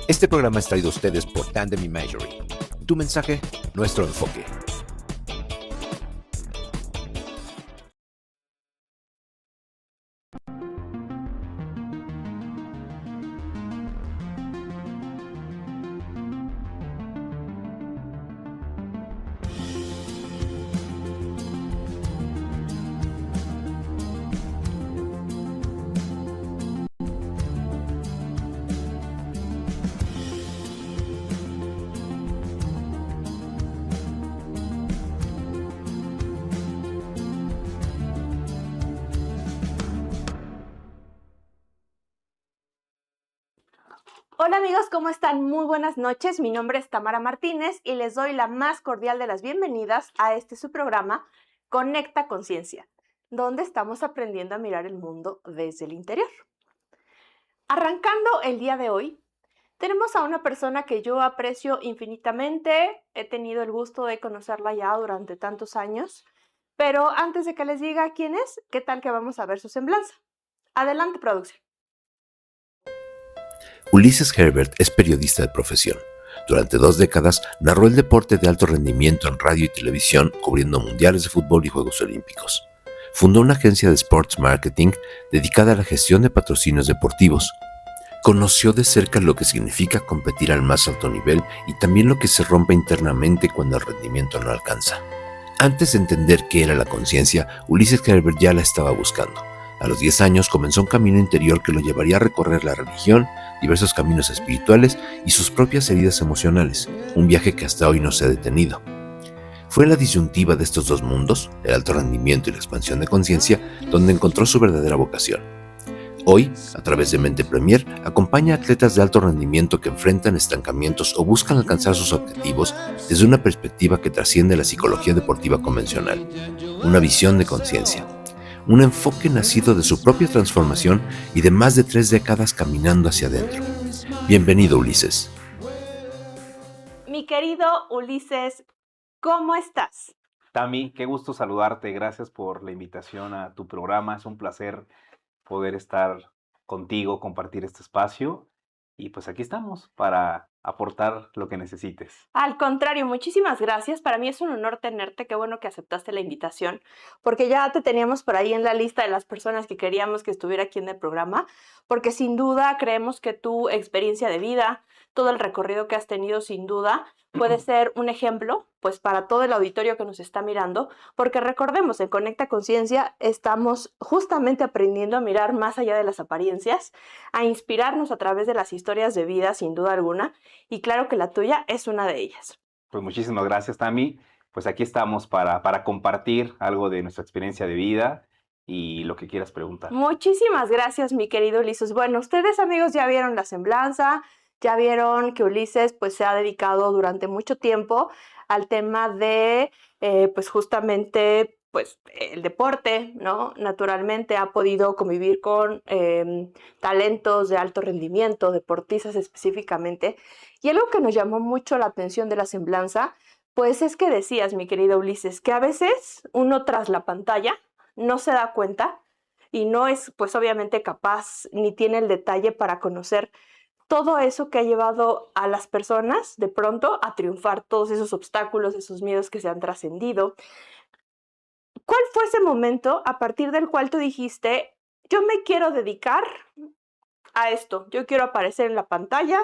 Este programa es traído a ustedes por Tandem Imagery. Tu mensaje, nuestro enfoque. Hola amigos, ¿cómo están? Muy buenas noches. Mi nombre es Tamara Martínez y les doy la más cordial de las bienvenidas a su programa Conecta Conciencia, donde estamos aprendiendo a mirar el mundo desde el interior. Arrancando el día de hoy, tenemos a una persona que yo aprecio infinitamente. He tenido el gusto de conocerla ya durante tantos años, pero antes de que les diga quién es, ¿qué tal que vamos a ver su semblanza? Adelante, producción. Ulises Herbert es periodista de profesión. Durante 2 décadas narró el deporte de alto rendimiento en radio y televisión, cubriendo mundiales de fútbol y Juegos Olímpicos. Fundó una agencia de sports marketing dedicada a la gestión de patrocinios deportivos. Conoció de cerca lo que significa competir al más alto nivel y también lo que se rompe internamente cuando el rendimiento no alcanza. Antes de entender qué era la conciencia, Ulises Herbert ya la estaba buscando. A los 10 años comenzó un camino interior que lo llevaría a recorrer la religión, diversos caminos espirituales y sus propias heridas emocionales, un viaje que hasta hoy no se ha detenido. Fue en la disyuntiva de estos dos mundos, el alto rendimiento y la expansión de conciencia, donde encontró su verdadera vocación. Hoy, a través de Mente Premier, acompaña a atletas de alto rendimiento que enfrentan estancamientos o buscan alcanzar sus objetivos desde una perspectiva que trasciende la psicología deportiva convencional, una visión de conciencia, un enfoque nacido de su propia transformación y de más de 3 décadas caminando hacia adentro. Bienvenido, Ulises. Mi querido Ulises, ¿cómo estás? Tami, qué gusto saludarte. Gracias por la invitación a tu programa. Es un placer poder estar contigo, compartir este espacio. Y pues aquí estamos para aportar lo que necesites. Al contrario, muchísimas gracias. Para mí es un honor tenerte. Qué bueno que aceptaste la invitación, porque ya te teníamos por ahí en la lista de las personas que queríamos que estuviera aquí en el programa, porque sin duda creemos que tu experiencia de vida, todo el recorrido que has tenido, sin duda, puede ser un ejemplo, pues para todo el auditorio que nos está mirando, porque recordemos, en Conecta Conciencia estamos justamente aprendiendo a mirar más allá de las apariencias, a inspirarnos a través de las historias de vida, sin duda alguna, y claro que la tuya es una de ellas. Pues muchísimas gracias, Tami. Pues aquí estamos para compartir algo de nuestra experiencia de vida y lo que quieras preguntar. Muchísimas gracias, mi querido Ulises. Bueno, ustedes, amigos, ya vieron la semblanza, ya vieron que Ulises pues se ha dedicado durante mucho tiempo al tema de pues justamente pues el deporte, ¿no? Naturalmente ha podido convivir con talentos de alto rendimiento, deportistas específicamente. Y algo que nos llamó mucho la atención de la semblanza, pues es que decías, mi querido Ulises, que a veces uno tras la pantalla no se da cuenta y no es pues obviamente capaz ni tiene el detalle para conocer todo eso que ha llevado a las personas de pronto a triunfar, todos esos obstáculos, esos miedos que se han trascendido. ¿Cuál fue ese momento a partir del cual tú dijiste, yo me quiero dedicar a esto, yo quiero aparecer en la pantalla,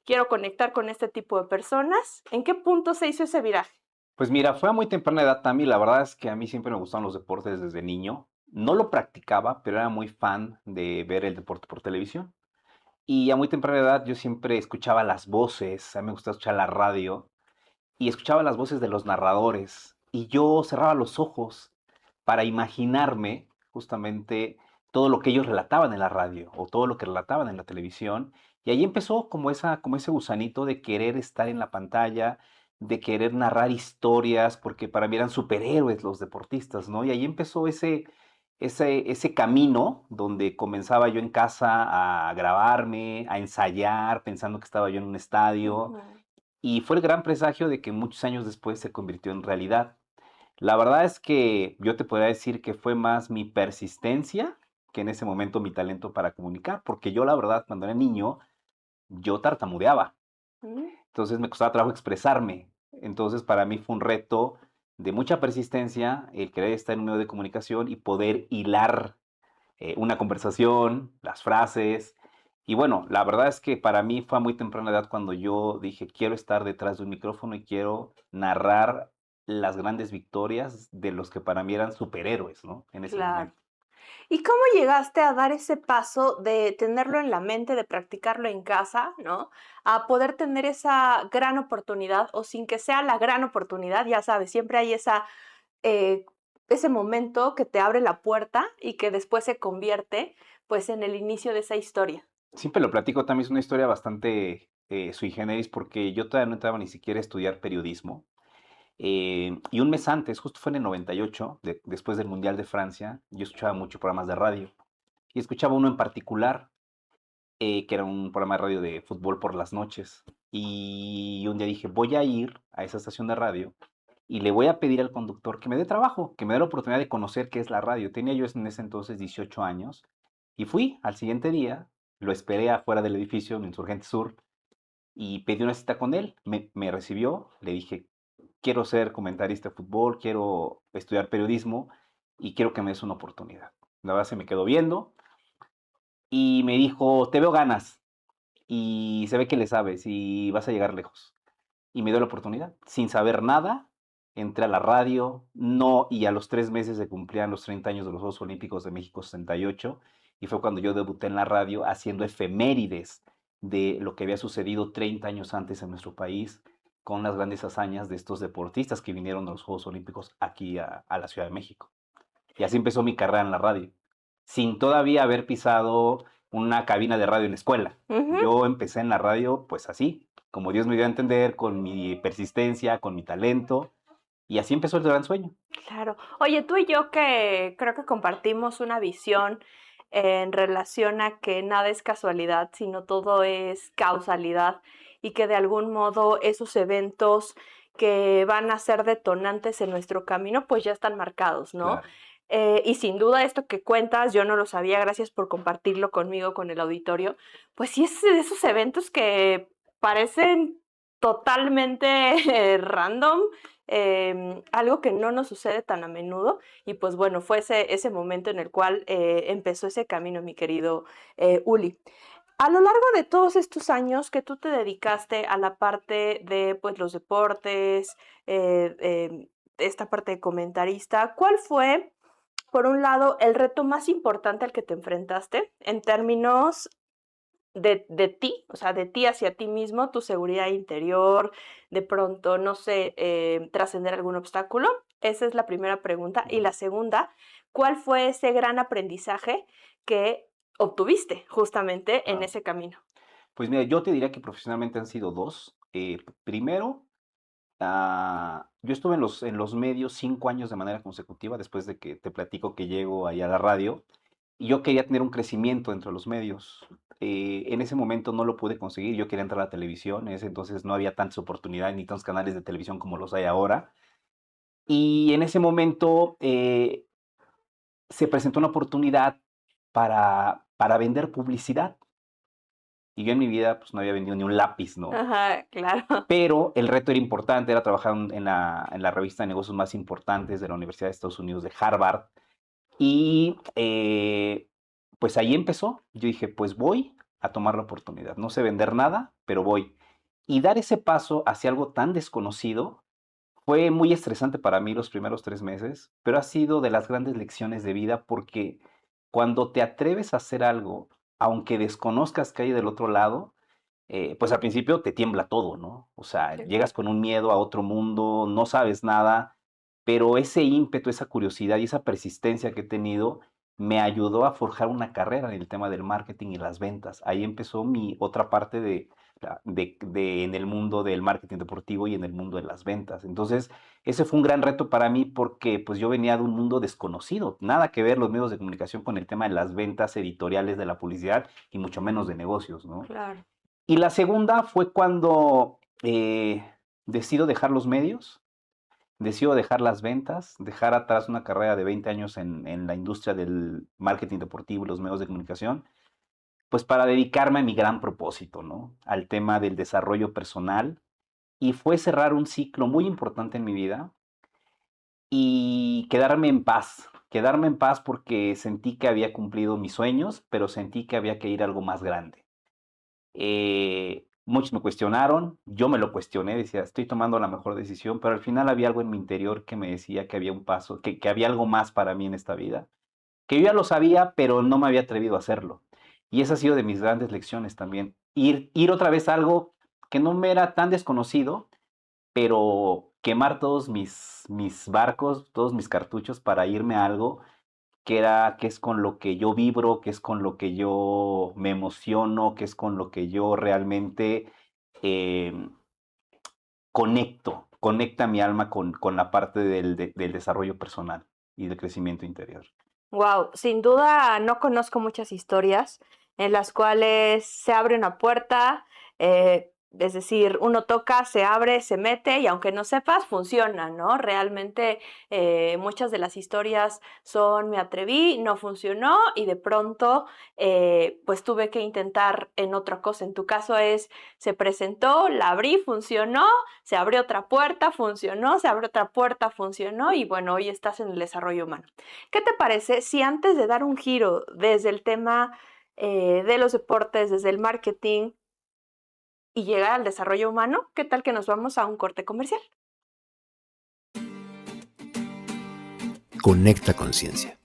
quiero conectar con este tipo de personas? ¿En qué punto se hizo ese viraje? Pues mira, fue a muy temprana edad, Tami. La verdad es que a mí siempre me gustaron los deportes desde niño. No lo practicaba, pero era muy fan de ver el deporte por televisión. Y a muy temprana edad yo siempre escuchaba las voces, a mí me gustaba escuchar la radio, y escuchaba las voces de los narradores, y yo cerraba los ojos para imaginarme justamente todo lo que ellos relataban en la radio o todo lo que relataban en la televisión, y ahí empezó como ese gusanito de querer estar en la pantalla, de querer narrar historias, porque para mí eran superhéroes los deportistas, ¿no? Y ahí empezó ese camino donde comenzaba yo en casa a grabarme, a ensayar, pensando que estaba yo en un estadio, y fue el gran presagio de que muchos años después se convirtió en realidad. La verdad es que yo te podría decir que fue más mi persistencia que en ese momento mi talento para comunicar, porque yo la verdad cuando era niño yo tartamudeaba. Mm, Entonces me costaba trabajo expresarme. Entonces para mí fue un reto de mucha persistencia el querer estar en un medio de comunicación y poder hilar una conversación, las frases. Y bueno, la verdad es que para mí fue a muy temprana edad cuando yo dije, quiero estar detrás de un micrófono y quiero narrar las grandes victorias de los que para mí eran superhéroes, ¿no? En ese claro. momento. ¿Y cómo llegaste a dar ese paso de tenerlo en la mente, de practicarlo en casa, ¿no? A poder tener esa gran oportunidad o sin que sea la gran oportunidad, ya sabes, siempre hay eh, ese momento que te abre la puerta y que después se convierte pues en el inicio de esa historia. Siempre lo platico, también es una historia bastante sui generis porque yo todavía no entraba ni siquiera a estudiar periodismo. Y un mes antes, justo fue en el 98, después del Mundial de Francia, yo escuchaba muchos programas de radio. Y escuchaba uno en particular, que era un programa de radio de fútbol por las noches. Y un día dije, voy a ir a esa estación de radio y le voy a pedir al conductor que me dé trabajo, que me dé la oportunidad de conocer qué es la radio. Tenía yo en ese entonces 18 años y fui al siguiente día, lo esperé afuera del edificio en Insurgente Sur y pedí una cita con él. Me recibió, le dije, quiero ser comentarista de fútbol, quiero estudiar periodismo y quiero que me des una oportunidad. La verdad se me quedó viendo y me dijo, te veo ganas y se ve que le sabes y vas a llegar lejos. Y me dio la oportunidad, sin saber nada, entré a la radio, no, y a los 3 meses se cumplían los 30 años de los Juegos Olímpicos de México 68, y fue cuando yo debuté en la radio haciendo efemérides de lo que había sucedido 30 años antes en nuestro país, con las grandes hazañas de estos deportistas que vinieron a los Juegos Olímpicos aquí a la Ciudad de México. Y así empezó mi carrera en la radio, sin todavía haber pisado una cabina de radio en la escuela. Ujú, Yo empecé en la radio pues así, como Dios me dio a entender, con mi persistencia, con mi talento, y así empezó el gran sueño. claro. Oye, tú y yo que creo que compartimos una visión en relación a que nada es casualidad, sino todo es causalidad y que de algún modo esos eventos que van a ser detonantes en nuestro camino, pues ya están marcados, ¿no? Claro. Y sin duda esto que cuentas, yo no lo sabía, gracias por compartirlo conmigo, con el auditorio, pues sí es de esos eventos que parecen totalmente random, algo que no nos sucede tan a menudo. Y pues bueno, fue ese momento en el cual empezó ese camino, mi querido Uli. A lo largo de todos estos años que tú te dedicaste a la parte de pues, los deportes, esta parte de comentarista, ¿cuál fue, por un lado, el reto más importante al que te enfrentaste en términos de ti, o sea, de ti hacia ti mismo, tu seguridad interior, de pronto, no sé, trascender algún obstáculo? Esa es la primera pregunta. Y la segunda, ¿cuál fue ese gran aprendizaje que obtuviste justamente en Wow. ese camino? Pues mira, yo te diría que profesionalmente han sido dos. Primero, yo estuve en los medios 5 años de manera consecutiva, después de que te platico que llego ahí a la radio, y yo quería tener un crecimiento dentro de los medios. En ese momento no lo pude conseguir, yo quería entrar a la televisión, en ese entonces no había tantas oportunidades ni tantos canales de televisión como los hay ahora. Y en ese momento se presentó una oportunidad para vender publicidad. Y yo en mi vida pues no había vendido ni un lápiz, ¿no? Ajá, claro. Pero el reto era importante, era trabajar en la revista de negocios más importantes de la Universidad de Estados Unidos, de Harvard. Y pues ahí empezó. Yo dije, pues voy a tomar la oportunidad. No sé vender nada, pero voy. Y dar ese paso hacia algo tan desconocido fue muy estresante para mí los primeros 3 meses, pero ha sido de las grandes lecciones de vida porque cuando te atreves a hacer algo, aunque desconozcas qué hay del otro lado, pues al principio te tiembla todo, ¿no? O sea, Sí. llegas con un miedo a otro mundo, no sabes nada, pero ese ímpetu, esa curiosidad y esa persistencia que he tenido me ayudó a forjar una carrera en el tema del marketing y las ventas. Ahí empezó mi otra parte en el mundo del marketing deportivo y en el mundo de las ventas. Entonces, ese fue un gran reto para mí porque pues yo venía de un mundo desconocido, nada que ver los medios de comunicación con el tema de las ventas editoriales de la publicidad y mucho menos de negocios, ¿no? Claro. Y la segunda fue cuando decido dejar los medios, decido dejar las ventas, dejar atrás una carrera de 20 años en la industria del marketing deportivo y los medios de comunicación pues para dedicarme a mi gran propósito, ¿no? Al tema del desarrollo personal. Y fue cerrar un ciclo muy importante en mi vida y quedarme en paz porque sentí que había cumplido mis sueños, pero sentí que había que ir a algo más grande. Muchos me cuestionaron, yo me lo cuestioné, decía, estoy tomando la mejor decisión, pero al final había algo en mi interior que me decía que había un paso, que había algo más para mí en esta vida, que yo ya lo sabía, pero no me había atrevido a hacerlo. Y esa ha sido de mis grandes lecciones también, ir otra vez a algo que no me era tan desconocido, pero quemar todos mis barcos, todos mis cartuchos para irme a algo que es con lo que yo vibro, que es con lo que yo me emociono, que es con lo que yo realmente em, conecta mi alma con la parte del desarrollo personal y del crecimiento interior. Wow, sin duda no conozco muchas historias en las cuales se abre una puerta, es decir, uno toca, se abre, se mete y aunque no sepas, funciona, ¿no? Realmente muchas de las historias son me atreví, no funcionó y de pronto pues tuve que intentar en otra cosa. En tu caso es, se presentó, la abrí, funcionó, se abrió otra puerta, funcionó, se abrió otra puerta, funcionó y bueno, hoy estás en el desarrollo humano. ¿Qué te parece si antes de dar un giro desde el tema de los deportes, desde el marketing y llegar al desarrollo humano, qué tal que nos vamos a un corte comercial? Conecta Conciencia.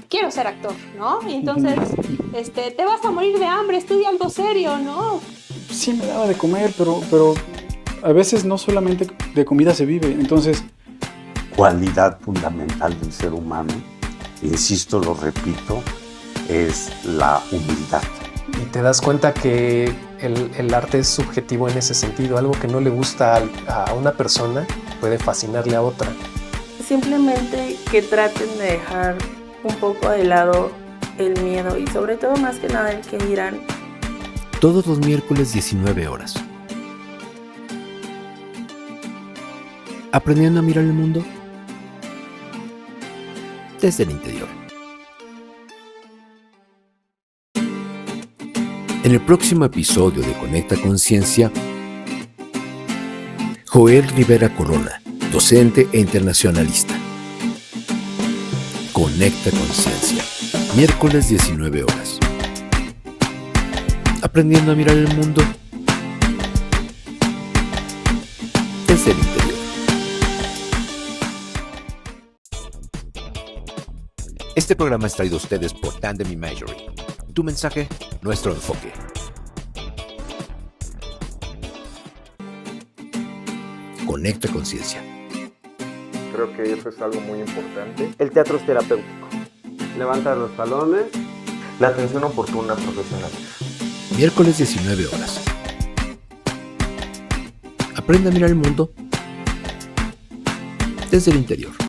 Quiero ser actor, ¿no? Y entonces, te vas a morir de hambre, estudia algo serio, ¿no? Sí me daba de comer, pero a veces no solamente de comida se vive, entonces... Cualidad fundamental del ser humano, insisto, lo repito, es la humildad. Y te das cuenta que el arte es subjetivo en ese sentido. Algo que no le gusta a una persona puede fascinarle a otra. Simplemente que traten de dejar un poco de lado el miedo y sobre todo más que nada el que dirán. Todos los miércoles 19 horas. Aprendiendo a mirar el mundo desde el interior. En el próximo episodio de Conecta Conciencia, Joel Rivera Corona, docente e internacionalista. Conecta Conciencia, miércoles 19 horas. Aprendiendo a mirar el mundo desde el interior. Este programa es traído a ustedes por Tandem Imagery. Tu mensaje, nuestro enfoque. Conecta Conciencia. Creo que eso es algo muy importante. El teatro es terapéutico. Levanta los talones. La atención oportuna profesional. Miércoles 19 horas. Aprende a mirar el mundo desde el interior.